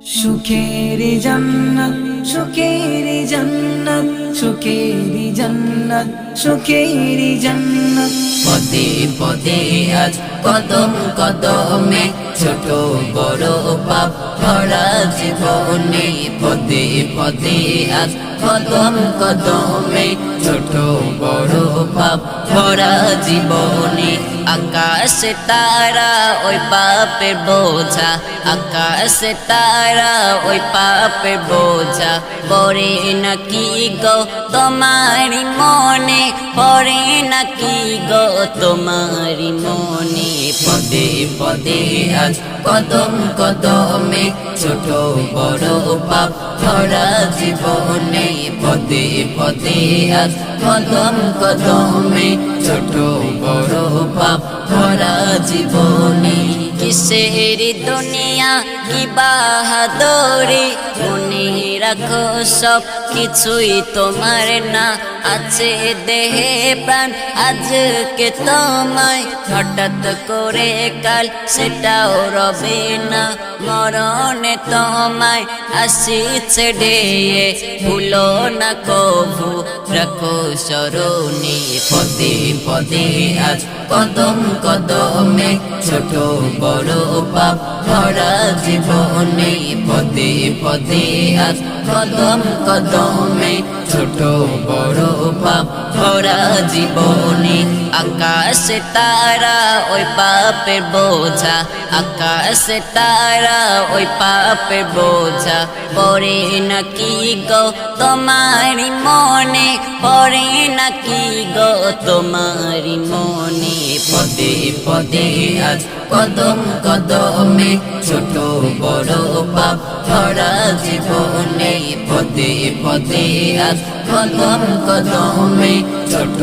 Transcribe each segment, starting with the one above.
সুখের জান্নাত সুখের জান্নাত সুখের জান্নাত সুখের জান্নাত। পদে পদে আজ কদম কদমে ছোট বড় পাপ ভরা জীবনে। পদে পদে আজ কদম কদমে ছোট বড় পাপ ভরা জীবনে। আকাশে তারা ওই পাপের বোঝা, আকাশে তারা ওই পাপের বোঝা পড়ে নাকি গো তোমারি মনে, পড়ে নাকি গো তোমারি মনে। পদে পদে আজ কদম কদমে ছোট বড় পাপ ভরা জীবনে। পদে পদে আজ কদম কদমে ছোট বড় পাপ ভরা জীবনে। কিসের দুনিয়া কি বাহাদুরি, মনে রাখো সব কিছুই তোমার না। আছে দেহে প্রাণ আজকে তোমায়, হঠাৎ করে কাল সেটাও রবে না। মরণে তোমায় আসিছে ডেয়ে, ভুলো না কভু রাখো স্মরণে। পদে পদে আজ কদম কদমে ছোট বড় পাপ ভরা জীবনে। পদে পদে আজ কদম কদমে ছোট বড় পাপ ভরা জীবনে। আকাশে তারা ওই পাপের বোঝা, আকাশে তারা ওই পাপের বোঝা পড়ে নাকি গো তোমারি মনে, পড়ে নাকি গো তোমারি মনে। পদে পদে আজ কদম কদমে ছোট বড় পাপ ভরা জীবনে। পদে পদে আজ কদম কদমে ছোট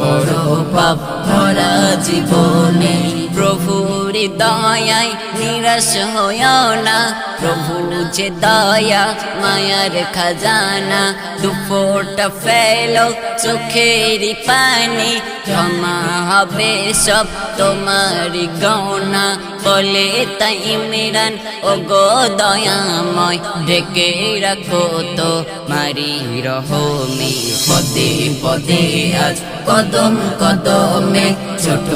বড় পাপ ভরা জীবনে। প্রভুর দয়ায় নিরাশ হইও না, প্রভু যে দয়া মায়ার খাজানা। দুফোঁটা ফেলো চোখের পানি, ক্ষমা হবে সব তোমারি গৌনা। বলে তাই ইমরান ও গো দয়াময়, ঢেকে রাখো তো মারি রহমে। পদে পদে আজ কদম কদমে ছোট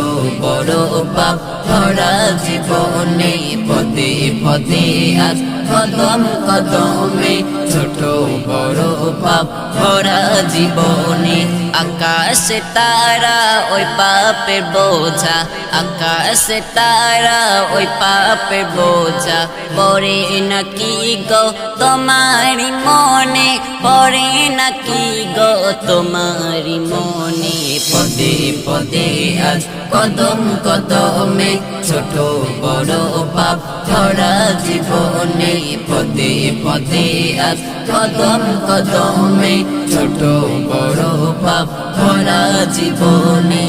বড় পাপ ভরা জীবনে। পদে পদে আজ কদম কদমে ছোট বড় পাপ ভরা জীবনে। আকাশে তারা ওই পাপের বোঝা, আকাশে তারা ওই পাপের বোঝা পড়ে নাকি গো তোমারি মনে, পড়ে নাকি গো তোমারি মনে। পদে পদে আজ কদম কদমে ছোট বড় পাপ ভরা জীবনে। পদে পদে আজ কদম কদমে ছোট বড় পাপ ভরা জীবনে।